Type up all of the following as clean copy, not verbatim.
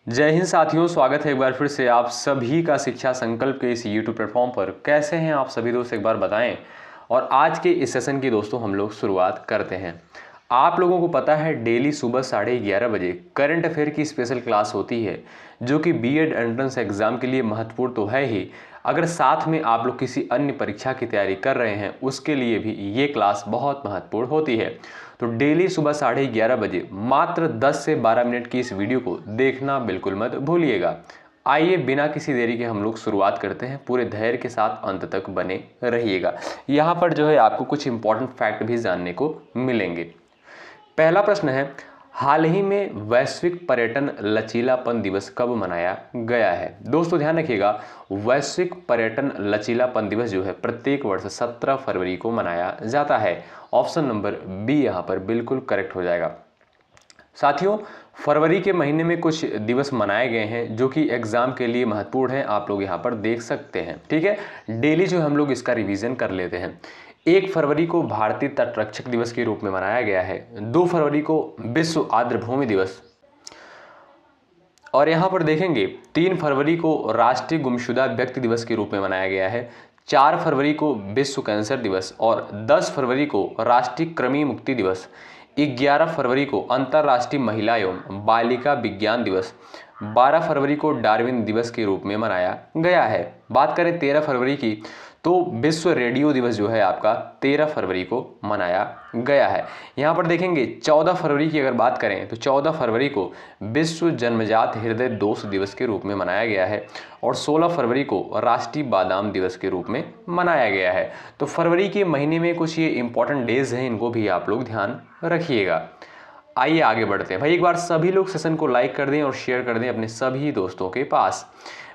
जय हिंद साथियों, स्वागत है एक बार फिर से आप सभी का शिक्षा संकल्प के इस YouTube प्लेटफॉर्म पर। कैसे हैं आप सभी दोस्त, एक बार बताएं। और आज के इस सेशन की दोस्तों हम लोग शुरुआत करते हैं। आप लोगों को पता है डेली सुबह 11:30 बजे करंट अफेयर की स्पेशल क्लास होती है, जो कि बीएड एंट्रेंस एग्जाम के लिए महत्वपूर्ण तो है ही, अगर साथ में आप लोग किसी अन्य परीक्षा की तैयारी कर रहे हैं उसके लिए भी ये क्लास बहुत महत्वपूर्ण होती है। तो डेली सुबह 11:30 बजे मात्र 10 से 12 मिनट की इस वीडियो को देखना बिल्कुल मत भूलिएगा। आइए बिना किसी देरी के हम लोग शुरुआत करते हैं। पूरे धैर्य के साथ अंत तक बने रहिएगा। यहाँ पर जो है आपको कुछ इंपॉर्टेंट फैक्ट भी जानने को मिलेंगे। पहला प्रश्न है, हाल ही में वैश्विक पर्यटन लचीलापन दिवस कब मनाया गया है? दोस्तों ध्यान रखिएगा, वैश्विक पर्यटन लचीलापन दिवस जो है प्रत्येक वर्ष 17 फरवरी को मनाया जाता है। ऑप्शन नंबर बी यहाँ पर बिल्कुल करेक्ट हो जाएगा। साथियों, फरवरी के महीने में कुछ दिवस मनाए गए हैं जो कि एग्जाम के लिए महत्वपूर्ण हैं, आप लोग यहाँ पर देख सकते हैं। ठीक है, डेली जो हम लोग इसका रिवीजन कर लेते हैं। 1 फरवरी को भारतीय तटरक्षक दिवस के रूप में मनाया गया है। 2 फरवरी को विश्व आर्द्रभूमि दिवस, और यहाँ पर देखेंगे 3 फरवरी को राष्ट्रीय गुमशुदा व्यक्ति दिवस के रूप में मनाया गया है। 4 फरवरी को विश्व कैंसर दिवस और 10 फरवरी को राष्ट्रीय कृमि मुक्ति दिवस। 11 फरवरी को अंतर्राष्ट्रीय महिला एवं बालिका विज्ञान दिवस। 12 फरवरी को डार्विन दिवस के रूप में मनाया गया है। बात करें 13 फरवरी की, तो विश्व रेडियो दिवस जो है आपका 13 फरवरी को मनाया गया है। यहाँ पर देखेंगे 14 फरवरी की अगर बात करें तो 14 फरवरी को विश्व जन्मजात हृदय दोष दिवस के रूप में मनाया गया है, और 16 फरवरी को राष्ट्रीय बादाम दिवस के रूप में मनाया गया है। तो फरवरी के महीने में कुछ ये इंपॉर्टेंट डेज हैं, इनको भी आप लोग ध्यान रखिएगा। आइए आगे बढ़ते हैं। भाई एक बार सभी लोग सेशन को लाइक कर दें और शेयर कर दें अपने सभी दोस्तों के पास।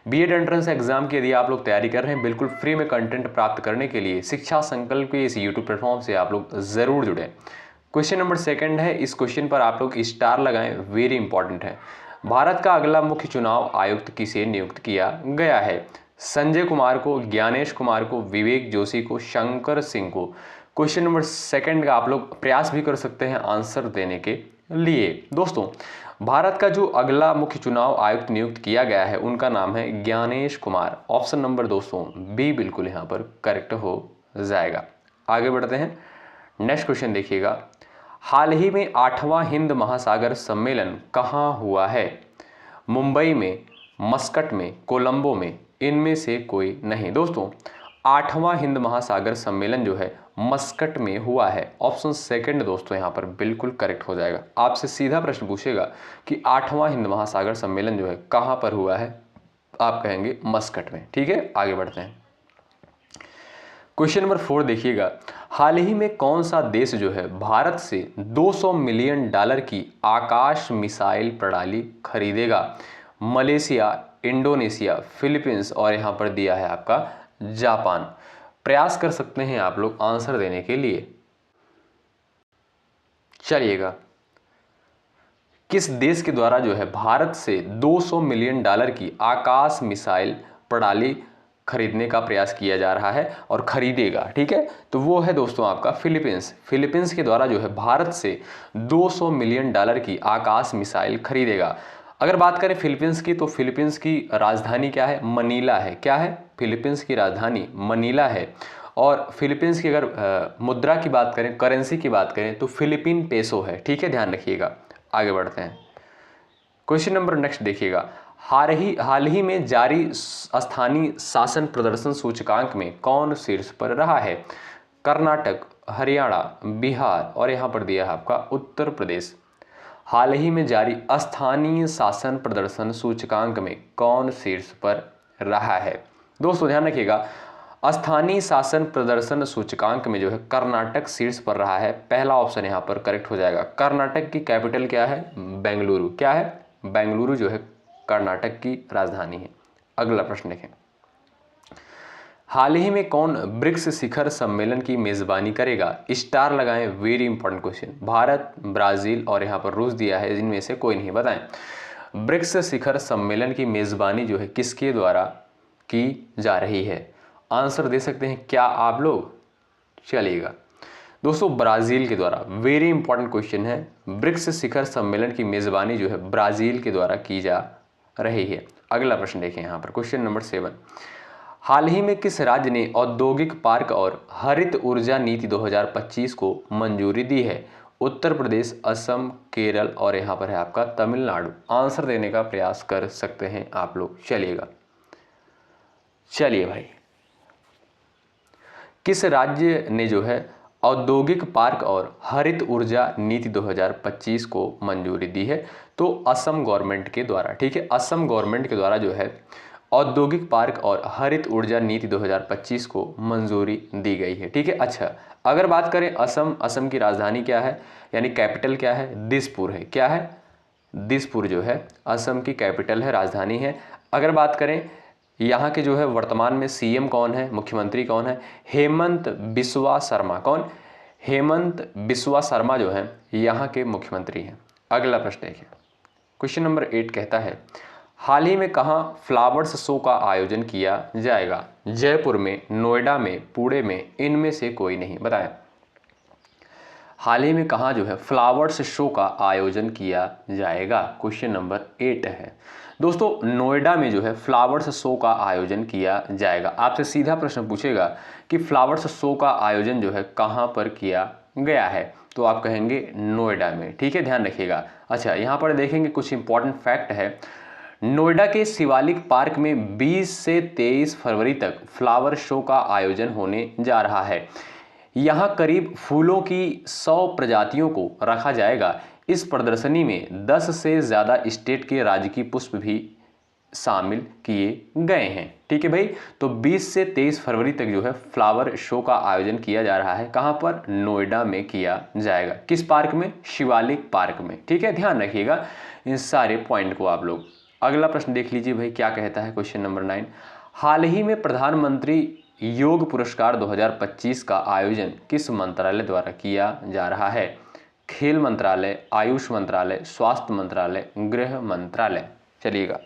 बीएड एंट्रेंस एग्जाम की यदि आप लोग तैयारी कर रहे हैं, बिल्कुल फ्री में कंटेंट प्राप्त करने के लिए शिक्षा संकल्प के इस यूट्यूब प्लेटफॉर्म से आप लोग जरूर जुड़ें। क्वेश्चन नंबर 2 है, इस क्वेश्चन पर आप लोग स्टार लगाएं, वेरी इंपॉर्टेंट है। भारत का अगला मुख्य चुनाव आयुक्त किसे नियुक्त किया गया है? संजय कुमार को, ज्ञानेश कुमार को, विवेक जोशी को, शंकर सिंह को? क्वेश्चन नंबर 2 का आप लोग प्रयास भी कर सकते हैं आंसर देने के लिए। दोस्तों, भारत का जो अगला मुख्य चुनाव आयुक्त नियुक्त किया गया है उनका नाम है ज्ञानेश कुमार। ऑप्शन नंबर दोस्तों बी बिल्कुल यहाँ पर करेक्ट हो जाएगा। आगे बढ़ते हैं, नेक्स्ट क्वेश्चन देखिएगा। हाल ही में 8वां हिंद महासागर सम्मेलन कहाँ हुआ है? मुंबई में, मस्कट में, कोलंबो में? इनमें से कोई नहीं। दोस्तों, 8वां हिंद महासागर सम्मेलन जो है मस्कट में हुआ है। ऑप्शन 2 दोस्तों यहाँ पर बिल्कुल करेक्ट हो जाएगा। आपसे सीधा प्रश्न पूछेगा कि 8वां हिंद महासागर सम्मेलन जो है कहाँ पर हुआ है, आप कहेंगे मस्कट में। ठीक है, आगे बढ़ते हैं। क्वेश्चन नंबर 4 देखिएगा। हाल ही में कौन सा देश जो है भारत से 200 मिलियन डॉलर की आकाश मिसाइल प्रणाली खरीदेगा? मलेशिया, इंडोनेशिया, फिलीपींस और यहाँ पर दिया है आपका जापान। प्रयास कर सकते हैं आप लोग आंसर देने के लिए। चलिएगा, किस देश के द्वारा जो है भारत से 200 मिलियन डॉलर की आकाश मिसाइल प्रणाली खरीदने का प्रयास किया जा रहा है और खरीदेगा? ठीक है, तो वो है दोस्तों आपका फिलीपींस। फिलीपींस के द्वारा जो है भारत से 200 मिलियन डॉलर की आकाश मिसाइल खरीदेगा। अगर बात करें फिलीपींस की, तो फिलीपींस की राजधानी क्या है? मनीला है। क्या है? फिलीपींस की राजधानी मनीला है। और फिलीपींस की अगर मुद्रा की बात करें, करेंसी की बात करें, तो फिलीपीन पेसो है। ठीक है, ध्यान रखिएगा। आगे बढ़ते हैं, क्वेश्चन नंबर नेक्स्ट देखिएगा। हाल ही में जारी स्थानीय शासन प्रदर्शन सूचकांक में कौन शीर्ष पर रहा है? कर्नाटक, हरियाणा, बिहार और यहाँ पर दिया है आपका उत्तर प्रदेश। हाल ही में जारी स्थानीय शासन प्रदर्शन सूचकांक में कौन शीर्ष पर रहा है? दोस्तों ध्यान रखिएगा, स्थानीय शासन प्रदर्शन सूचकांक में जो है कर्नाटक शीर्ष पर रहा है। पहला ऑप्शन यहाँ पर करेक्ट हो जाएगा। कर्नाटक की कैपिटल क्या है? बेंगलुरु। क्या है? बेंगलुरु जो है कर्नाटक की राजधानी है। अगला प्रश्न देखें। हाल ही में कौन ब्रिक्स शिखर सम्मेलन की मेजबानी करेगा? स्टार लगाएं, very important question. Bharat, Brazil और यहाँ पर रूस दिया है, जिनमें से कोई नहीं। बताएं ब्रिक्स शिखर सम्मेलन की मेजबानी जो है किसके द्वारा की जा रही है? आंसर दे सकते हैं क्या आप लोग? चलिएगा दोस्तों, ब्राजील के द्वारा। वेरी इंपॉर्टेंट क्वेश्चन है। ब्रिक्स शिखर सम्मेलन की मेजबानी जो है ब्राजील के द्वारा की जा रही है। अगला प्रश्न देखें यहाँ पर, क्वेश्चन नंबर 7। हाल ही में किस राज्य ने औद्योगिक पार्क और हरित ऊर्जा नीति 2025 को मंजूरी दी है? उत्तर प्रदेश, असम, केरल और यहाँ पर है आपका तमिलनाडु। आंसर देने का प्रयास कर सकते हैं आप लोग। चलिए भाई, किस राज्य ने जो है औद्योगिक पार्क और हरित ऊर्जा नीति 2025 को मंजूरी दी है? तो असम गवर्नमेंट के द्वारा। ठीक है, असम गवर्नमेंट के द्वारा जो है औद्योगिक पार्क और हरित ऊर्जा नीति 2025 को मंजूरी दी गई है। ठीक है, अच्छा, अगर बात करें असम की राजधानी क्या है, यानी कैपिटल क्या है? दिसपुर है। क्या है? दिसपुर जो है असम की कैपिटल है, राजधानी है। अगर बात करें यहाँ के जो है वर्तमान में सीएम कौन है, मुख्यमंत्री कौन है? हेमंत बिस्वा शर्मा। कौन? हेमंत बिस्वा शर्मा जो है यहाँ के मुख्यमंत्री हैं। अगला प्रश्न देखिए, क्वेश्चन नंबर 8 कहता है, हाल ही में कहाँ फ्लावर्स शो का आयोजन किया जाएगा? जयपुर में, नोएडा में, पुणे में, इनमें से कोई नहीं। बताएं, हाल ही में कहाँ जो है फ्लावर्स शो का आयोजन किया जाएगा? क्वेश्चन नंबर 8 है दोस्तों, नोएडा में जो है फ्लावर्स शो का आयोजन किया जाएगा। आपसे सीधा प्रश्न पूछेगा कि फ्लावर्स शो का आयोजन जो है कहाँ पर किया गया है, तो आप कहेंगे नोएडा में। ठीक है, ध्यान रखिएगा। अच्छा, यहाँ पर देखेंगे कुछ इंपॉर्टेंट फैक्ट है। नोएडा के शिवालिक पार्क में 20 से 23 फरवरी तक फ्लावर शो का आयोजन होने जा रहा है। यहाँ करीब फूलों की 100 प्रजातियों को रखा जाएगा। इस प्रदर्शनी में 10 से ज़्यादा स्टेट के राजकीय पुष्प भी शामिल किए गए हैं। ठीक है भाई, तो 20 से 23 फरवरी तक जो है फ्लावर शो का आयोजन किया जा रहा है। कहाँ पर? नोएडा में किया जाएगा। किस पार्क में? शिवालिक पार्क में। ठीक है, ध्यान रखिएगा इन सारे पॉइंट को आप लोग। अगला प्रश्न देख लीजिए भाई, क्या कहता है क्वेश्चन नंबर 9। हाल ही में प्रधानमंत्री योग पुरस्कार 2025 का आयोजन किस मंत्रालय द्वारा किया जा रहा है? खेल मंत्रालय, आयुष मंत्रालय, स्वास्थ्य मंत्रालय, गृह मंत्रालय। चलिएगा,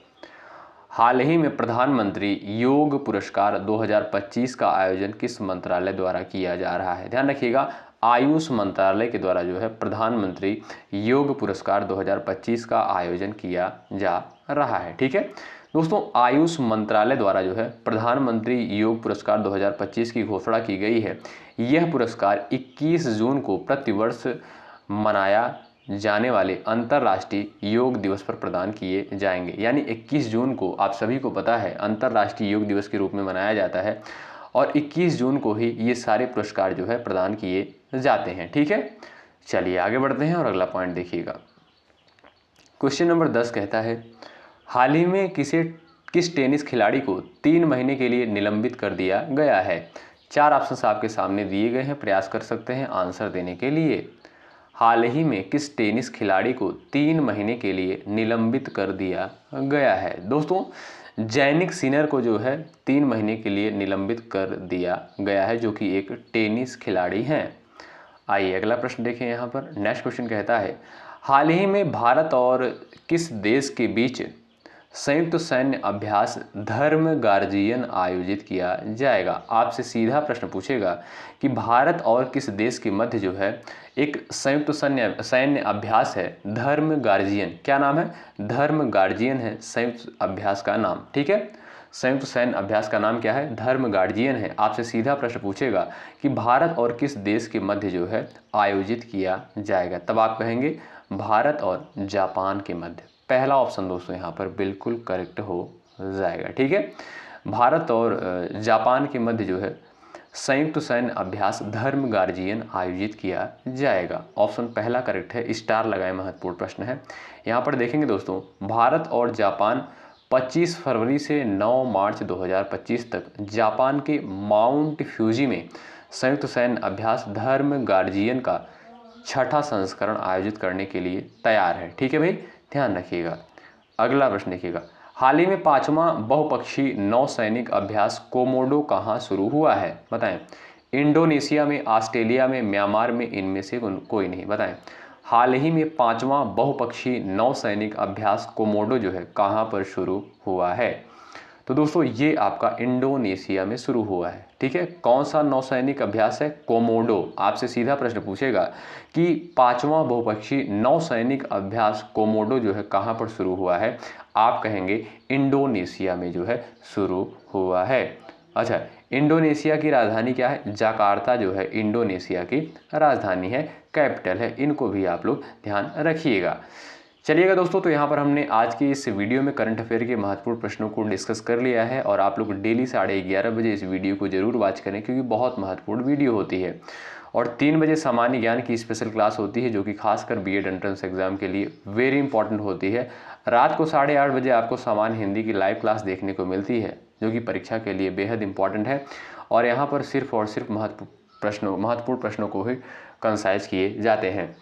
हाल ही में प्रधानमंत्री योग पुरस्कार 2025 का आयोजन किस मंत्रालय द्वारा किया जा रहा है? ध्यान रखिएगा, आयुष मंत्रालय के द्वारा जो है प्रधानमंत्री योग पुरस्कार 2025 का आयोजन किया जा रहा है। ठीक है दोस्तों, आयुष मंत्रालय द्वारा जो है प्रधानमंत्री योग पुरस्कार 2025 की घोषणा की गई है। यह पुरस्कार 21 जून को प्रतिवर्ष मनाया जाने वाले अंतर्राष्ट्रीय योग दिवस पर प्रदान किए जाएंगे। यानी 21 जून को आप सभी को पता है अंतर्राष्ट्रीय योग दिवस के रूप में मनाया जाता है और 21 जून को ही ये सारे पुरस्कार जो है प्रदान किए जाते हैं। ठीक है, चलिए आगे बढ़ते हैं और अगला पॉइंट देखिएगा। क्वेश्चन नंबर 10 कहता है, हाल ही में किस टेनिस खिलाड़ी को 3 महीने के लिए निलंबित कर दिया गया है? 4 ऑप्शंस आपके सामने दिए गए हैं, प्रयास कर सकते हैं आंसर देने के लिए। हाल ही में किस टेनिस खिलाड़ी को 3 महीने के लिए निलंबित कर दिया गया है? दोस्तों, जैनिक सिनर को जो है 3 महीने के लिए निलंबित कर दिया गया है, जो कि एक टेनिस खिलाड़ी हैं। आइए अगला प्रश्न देखें। यहाँ पर नेक्स्ट क्वेश्चन कहता है, हाल ही में भारत और किस देश के बीच संयुक्त सैन्य अभ्यास धर्म गार्जियन आयोजित किया जाएगा? आपसे सीधा प्रश्न पूछेगा कि भारत और किस देश के मध्य जो है एक संयुक्त सैन्य अभ्यास है धर्म गार्जियन। क्या नाम है? धर्म गार्जियन है संयुक्त अभ्यास का नाम। ठीक है, संयुक्त सैन्य अभ्यास का नाम क्या है? धर्म गार्जियन है। आपसे सीधा प्रश्न पूछेगा कि भारत और किस देश के मध्य जो है आयोजित किया जाएगा, तब आप कहेंगे भारत और जापान के मध्य। पहला ऑप्शन दोस्तों यहाँ पर बिल्कुल करेक्ट हो जाएगा। ठीक है, भारत और जापान के मध्य जो है संयुक्त सैन्य अभ्यास धर्म गार्जियन आयोजित किया जाएगा। ऑप्शन पहला करेक्ट है, स्टार लगाए, महत्वपूर्ण प्रश्न है। यहाँ पर देखेंगे दोस्तों, भारत और जापान 25 फरवरी से 9 मार्च 2025 तक जापान के माउंट फ्यूजी में संयुक्त सैन्य अभ्यास धर्म गार्जियन का 6ठा संस्करण आयोजित करने के लिए तैयार है। ठीक है भाई, ध्यान रखिएगा। अगला प्रश्न देखिएगा, हाल ही में 5वां बहुपक्षीय नौसैनिक अभ्यास कोमोडो कहाँ शुरू हुआ है? बताएं, इंडोनेशिया में, ऑस्ट्रेलिया में, म्यांमार में, इनमें से कोई नहीं। बताएं, हाल ही में 5वां बहुपक्षीय नौसैनिक अभ्यास कोमोडो जो है कहाँ पर शुरू हुआ है? तो दोस्तों ये आपका इंडोनेशिया में शुरू हुआ है। ठीक है, कौन सा नौसैनिक अभ्यास है? कोमोडो। आपसे सीधा प्रश्न पूछेगा कि 5वां बहुपक्षीय नौसैनिक अभ्यास कोमोडो जो है कहाँ पर शुरू हुआ है, आप कहेंगे इंडोनेशिया में जो है शुरू हुआ है। अच्छा, इंडोनेशिया की राजधानी क्या है? जकार्ता जो है इंडोनेशिया की राजधानी है, कैपिटल है। इनको भी आप लोग ध्यान रखिएगा। चलिएगा दोस्तों, तो यहाँ पर हमने आज की इस वीडियो में करंट अफेयर के महत्वपूर्ण प्रश्नों को डिस्कस कर लिया है और आप लोग डेली 11:30 बजे इस वीडियो को जरूर वॉच करें क्योंकि बहुत महत्वपूर्ण वीडियो होती है। और 3 बजे सामान्य ज्ञान की स्पेशल क्लास होती है जो कि खासकर बीएड एंट्रेंस एग्जाम के लिए वेरी इंपॉर्टेंट होती है। रात को 8:30 बजे आपको सामान्य हिंदी की लाइव क्लास देखने को मिलती है जो कि परीक्षा के लिए बेहद इंपॉर्टेंट है और यहाँ पर सिर्फ और सिर्फ महत्वपूर्ण प्रश्नों को ही कंसाइज किए जाते हैं।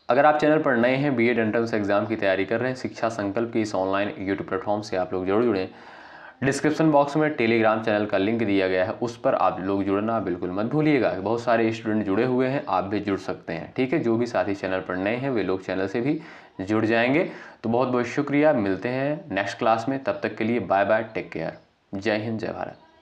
अगर आप चैनल पर नए हैं, बीएड एंट्रेंस एग्जाम की तैयारी कर रहे हैं, शिक्षा संकल्प की इस ऑनलाइन यूट्यूब प्लेटफॉर्म से आप लोग जरूर जुड़ें। डिस्क्रिप्शन बॉक्स में टेलीग्राम चैनल का लिंक दिया गया है, उस पर आप लोग जुड़ना बिल्कुल मत भूलिएगा। बहुत सारे स्टूडेंट जुड़े हुए हैं, आप भी जुड़ सकते हैं। ठीक है, जो भी साथी चैनल पर नए हैं वे लोग चैनल से भी जुड़ जाएंगे। तो बहुत बहुत शुक्रिया, मिलते हैं नेक्स्ट क्लास में। तब तक के लिए बाय बाय, टेक केयर, जय हिंद, जय भारत।